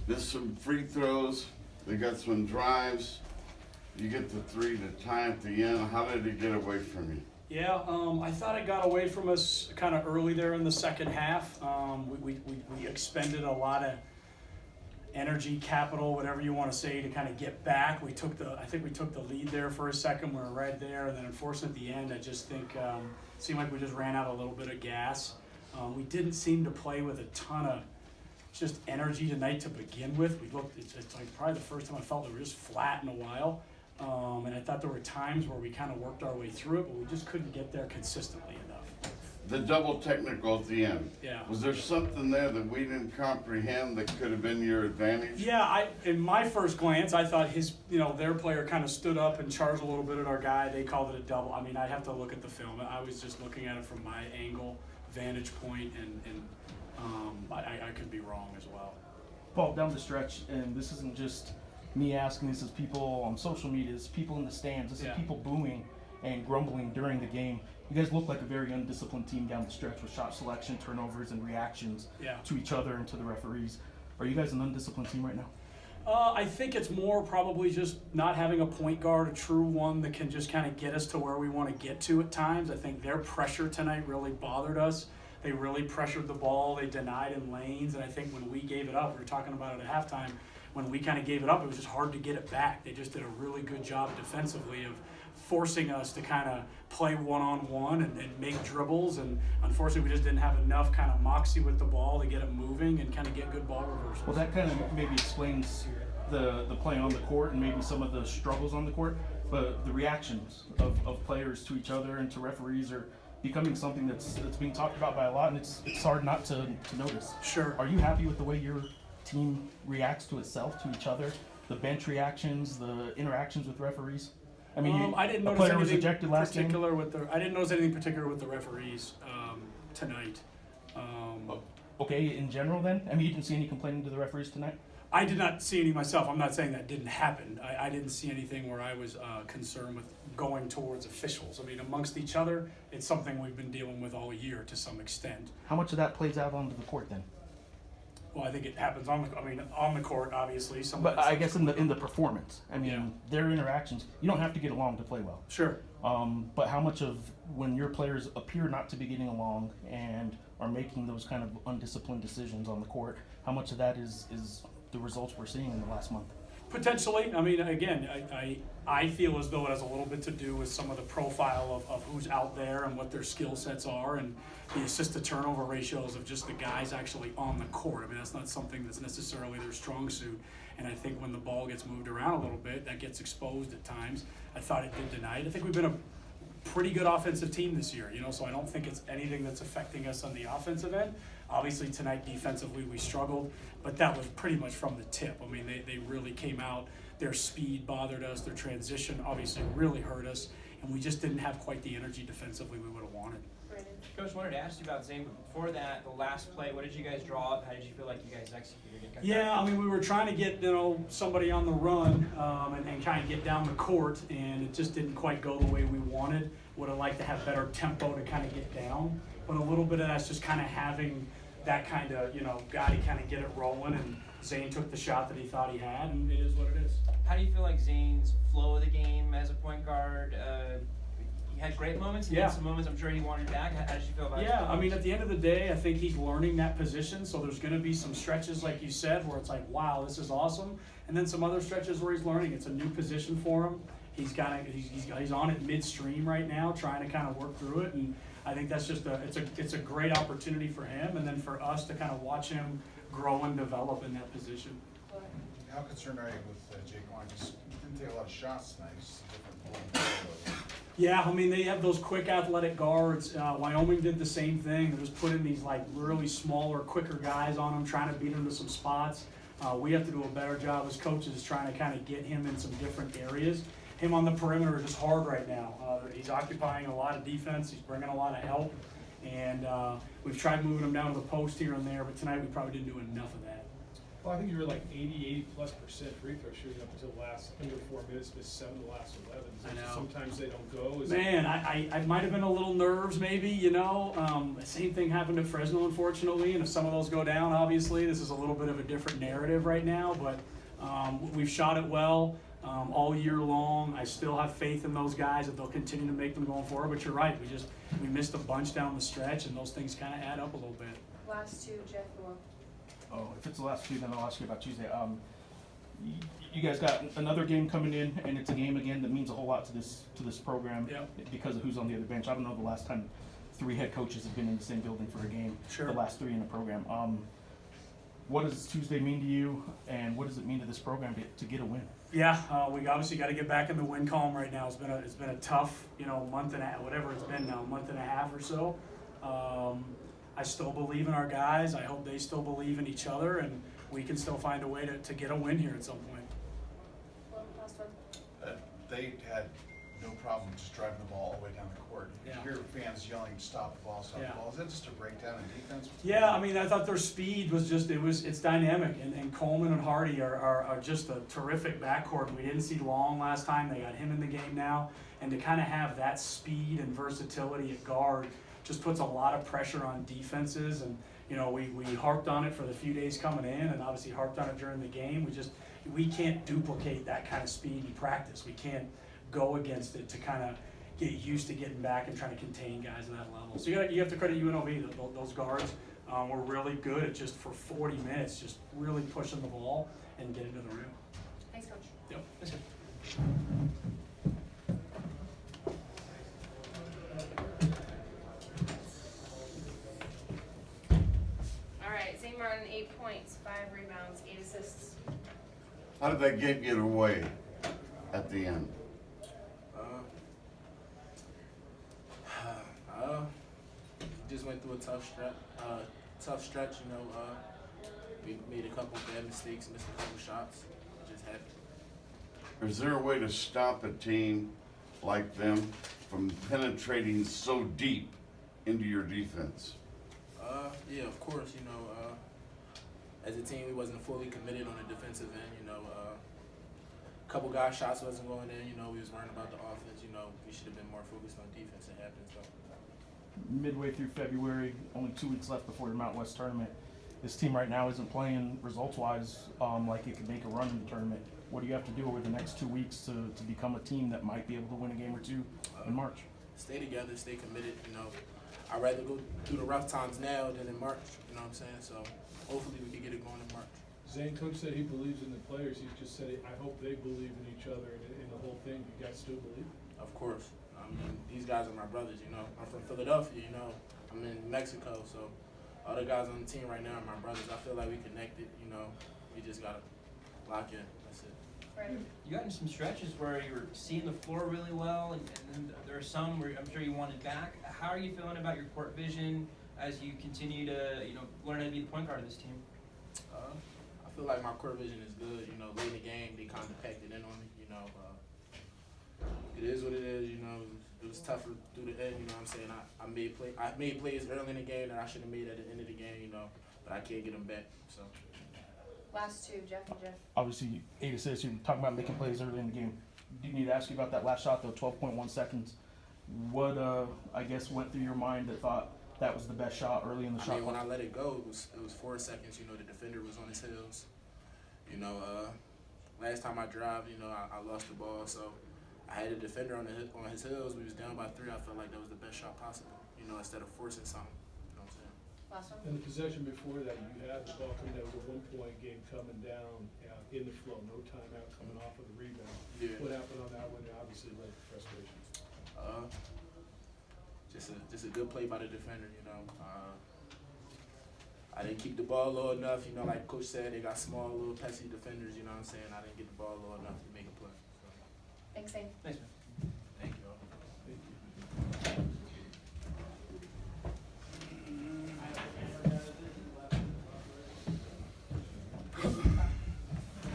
There's some free throws. They got some drives. You get the 3 to tie at the end. How did it get away from you? Yeah, I thought it got away from us kind of early there in the second half. We expended a lot of energy, capital, whatever you want to say, to kind of get back. I think we took the lead there for a second. We were right there, and then unfortunately at the end, I just think it seemed like we just ran out a little bit of gas. We didn't seem to play with a ton of just energy tonight to begin with. It's like probably the first time I felt that we were just flat in a while. And I thought there were times where we kind of worked our way through it, but we just couldn't get there consistently enough. The double technical at the end. Yeah. Was there something there that we didn't comprehend that could have been your advantage? Yeah, in my first glance, I thought their player kind of stood up and charged a little bit at our guy. They called it a double. I mean, I'd have to look at the film. I was just looking at it from my angle, vantage point, and I could be wrong as well. Paul, down the stretch, and this isn't just me asking, this is people on social media, this is people in the stands, this is people booing and grumbling during the game. You guys look like a very undisciplined team down the stretch with shot selection, turnovers, and reactions to each other and to the referees. Are you guys an undisciplined team right now? I think it's more probably just not having a point guard, a true one that can just kind of get us to where we want to get to at times. I think their pressure tonight really bothered us. They really pressured the ball. They denied in lanes. And I think when we gave it up, we were talking about it at halftime, when we kind of gave it up, it was just hard to get it back. They just did a really good job defensively of forcing us to kind of play one-on-one and make dribbles. And unfortunately, we just didn't have enough kind of moxie with the ball to get it moving and kind of get good ball reversals. Well, that kind of maybe explains the play on the court and maybe some of the struggles on the court. But the reactions of players to each other and to referees are becoming something that's being talked about by a lot, and it's hard not to notice. Sure. Are you happy with the way your team reacts to itself, to each other, the bench reactions, the interactions with referees? I mean, I didn't notice player was anything ejected last game. I didn't notice anything particular with the referees tonight. Okay, in general then? I mean, you didn't see any complaining to the referees tonight? I did not see any myself. I'm not saying that didn't happen. I didn't see anything where I was concerned with going towards officials. I mean, amongst each other, it's something we've been dealing with all year to some extent. How much of that plays out onto the court then? Well, I think it happens on the court, obviously. But I guess in the performance. I mean, their interactions, you don't have to get along to play well. Sure. But how much of when your players appear not to be getting along and are making those kind of undisciplined decisions on the court, how much of that is the results we're seeing in the last month? Potentially. I mean, again, I feel as though it has a little bit to do with some of the profile of who's out there and what their skill sets are and the assist-to-turnover ratios of just the guys actually on the court. I mean, that's not something that's necessarily their strong suit. And I think when the ball gets moved around a little bit, that gets exposed at times. I thought it did tonight. I think we've been a pretty good offensive team this year, so I don't think it's anything that's affecting us on the offensive end. Obviously tonight defensively we struggled, but that was pretty much from the tip. I mean, they really came out. Their speed bothered us. Their transition obviously really hurt us, and we just didn't have quite the energy defensively we would have wanted. Coach, wanted to ask you about Zane, but before that, the last play, what did you guys draw up? How did you feel like you guys executed it? Yeah, I mean, we were trying to get somebody on the run and kind of get down the court, and it just didn't quite go the way we wanted. Would have liked to have better tempo to kind of get down, but a little bit of that's just kind of having that kind of, guy to kind of get it rolling, and Zane took the shot that he thought he had, and it is what it is. How do you feel like Zane's flow of the game as a point guard? He had great moments. He had some moments I'm sure he wanted back. How did you feel about it? Yeah, I mean, at the end of the day, I think he's learning that position. So there's going to be some stretches, like you said, where it's like, wow, this is awesome. And then some other stretches where he's learning. It's a new position for him. He's on it midstream right now, trying to kind of work through it. And I think that's just it's a great opportunity for him, and then for us to kind of watch him grow and develop in that position. How concerned are you with JaQuan? He didn't take a lot of shots tonight. He's a different. Yeah, I mean, they have those quick athletic guards. Wyoming did the same thing. They just put in these really smaller, quicker guys on him, trying to beat him to some spots. We have to do a better job as coaches trying to kind of get him in some different areas. Him on the perimeter is just hard right now. He's occupying a lot of defense. He's bringing a lot of help. And we've tried moving him down to the post here and there, but tonight we probably didn't do enough of that. Well, I think you were like 80+% free throw shooting up until the last under 4 minutes, missed 7 of the last 11. I know. Sometimes they don't go. Man, I might have been a little nerves maybe, you know. The same thing happened at Fresno, unfortunately, and if some of those go down, obviously, this is a little bit of a different narrative right now, but we've shot it well all year long. I still have faith in those guys that they'll continue to make them going forward, but you're right, we missed a bunch down the stretch, and those things kind of add up a little bit. Last two, Geoff. Oh, if it's the last two, then I'll ask you about Tuesday. You guys got another game coming in, and it's a game again that means a whole lot to this program. Yep. Because of who's on the other bench. I don't know the last time 3 head coaches have been in the same building for a game. Sure. The last 3 in the program. What does Tuesday mean to you, and what does it mean to this program to get a win? Yeah, we obviously got to get back in the win column right now. It's been a tough, month and a half, whatever it's been now, month and a half or so. I still believe in our guys. I hope they still believe in each other, and we can still find a way to get a win here at some point. Well, last one. They had no problem just driving the ball all the way down the court. Yeah. You hear fans yelling, stop the ball, stop Yeah. the ball. Is that just a breakdown in defense? Yeah, I mean, I thought their speed was it's dynamic, and Coleman and Hardy are just a terrific backcourt. We didn't see Long last time. They got him in the game now, and to kind of have that speed and versatility at guard just puts a lot of pressure on defenses. And we harped on it for the few days coming in, and obviously harped on it during the game. We can't duplicate that kind of speed in practice. We can't go against it to kind of get used to getting back and trying to contain guys at that level. So you have to credit UNLV. Those guards were really good at just for 40 minutes, just really pushing the ball and getting to the rim. Thanks, Coach. Yep. Yes, sir. All right, St. Martin, 8 points, 5 rebounds, 8 assists. How did that game get away at the end? Just went through a tough stretch. We made a couple bad mistakes, missed a couple shots. It just happened. Is there a way to stop a team like them from penetrating so deep into your defense? Yeah, of course. As a team, we wasn't fully committed on the defensive end. A couple guys' shots wasn't going in. We was worrying about the offense. We should have been more focused on defense. It happens though. Midway through February, only 2 weeks left before the Mountain West tournament. This team right now isn't playing results-wise like it could make a run in the tournament. What do you have to do over the next 2 weeks to become a team that might be able to win a game or two in March? Stay together, stay committed. I'd rather go through the rough times now than in March. You know what I'm saying? So hopefully we can get it going in March. Zane, coach said he believes in the players. He just said, I hope they believe in each other and in the whole thing. You guys still believe? Of course. I mean, these guys are my brothers, I'm from Philadelphia, I'm in Mexico, so all the guys on the team right now are my brothers. I feel like we connected, we just gotta lock in. That's it. Right. You got into some stretches where you were seeing the floor really well, and then there are some where I'm sure you wanted back. How are you feeling about your court vision as you continue to, learn how to be the point guard of this team? I feel like my court vision is good. Late in the game, they kind of packed it in on me. It is what it is. It was tougher through the end. I'm saying? I made plays early in the game that I should have made at the end of the game. But I can't get them back. So. Last two, Geoff and Geoff. Obviously, 8 assists. You're talking about making plays early in the game. Do you need to ask you about that last shot, though? 12.1 seconds. What I guess went through your mind that thought that was the best shot early in the shot? When I let it go, it was 4 seconds. The defender was on his heels. Last time I drove, I lost the ball, so I had a defender on his heels. We was down by 3. I felt like that was the best shot possible. Instead of forcing something. You know what I'm saying? Last one. In the possession before that, you had the ball coming down. It was a 1-point game coming down in the flow. No timeout coming off of the rebound. Yeah. What happened on that one? It obviously led to frustration. Just a good play by the defender. I didn't keep the ball low enough. Like Coach said, they got small, little pesky defenders. You know what I'm saying? I didn't get the ball low enough to make a play. So. Thanks, Zane. Thanks, man. Thank you all.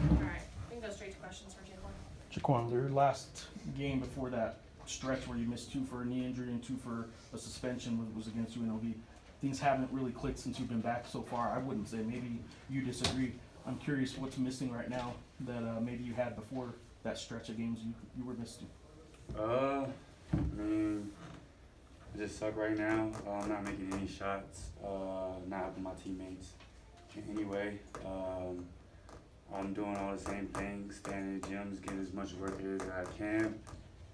All right, we can go straight to questions for JaQuan. JaQuan, their last game before that stretch where you missed 2 for a knee injury and 2 for a suspension was against UNLV. Things haven't really clicked since you've been back so far. I wouldn't say, maybe you disagree. I'm curious what's missing right now that maybe you had before that stretch of games you were missing. I mean, I just suck right now. I'm not making any shots, not helping my teammates in any way. I'm doing all the same things, staying in the gyms, getting as much work as I can.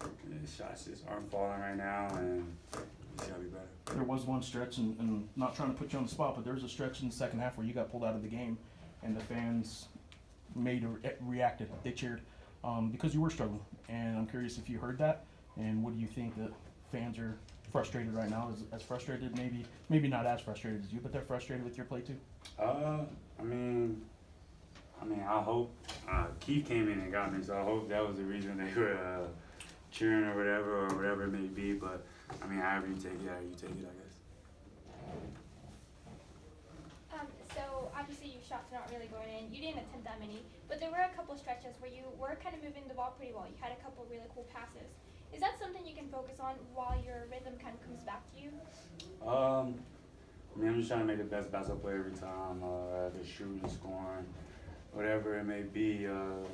And the shots just aren't falling right now, and it's gotta be better. There was one stretch, and not trying to put you on the spot, but there was a stretch in the second half where you got pulled out of the game, and the fans reacted. They cheered because you were struggling. And I'm curious if you heard that, and what do you think that fans are frustrated right now? As frustrated, maybe not as frustrated as you, but they're frustrated with your play too. I hope Keith came in and got me, so I hope that was the reason they were cheering or whatever it may be. But I mean, however you take it, I guess. So obviously your shots are not really going in. You didn't attempt that many, but there were a couple stretches where you were kind of moving the ball pretty well. You had a couple really cool passes. Is that something you can focus on while your rhythm kind of comes back to you? I'm just trying to make the best basketball play every time, either shooting, scoring, whatever it may be. I'm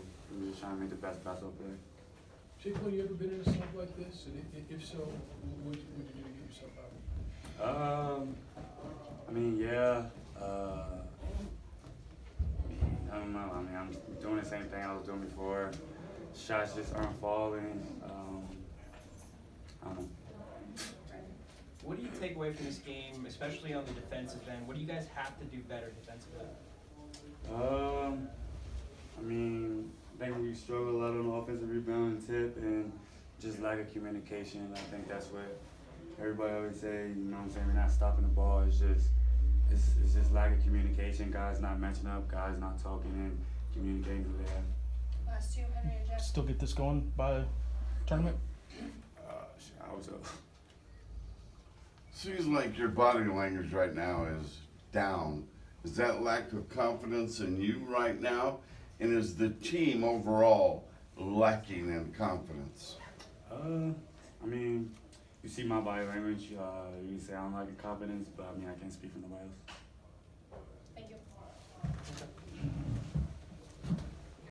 just trying to make the best basketball play. JaQuan, you ever been in a slump like this? And if so, what would you do to get yourself out of it? Yeah. I don't know. I'm doing the same thing I was doing before. Shots just aren't falling. I don't know. What do you take away from this game, especially on the defensive end? What do you guys have to do better defensively? I think we struggle a lot on the offensive rebound and tip, and just lack of communication. I think that's what everybody always say. You know what I'm saying? We're not stopping the ball. It's just lack of communication. Guys not matching up. Guys not talking and communicating who they have. Last two, Henry and Jeff. Still get this going by tournament? I hope so. Seems like your body language right now is down. Is that lack of confidence in you right now? And is the team overall lacking in confidence? You see my body language. You say I don't like confidence, but I can't speak for nobody else.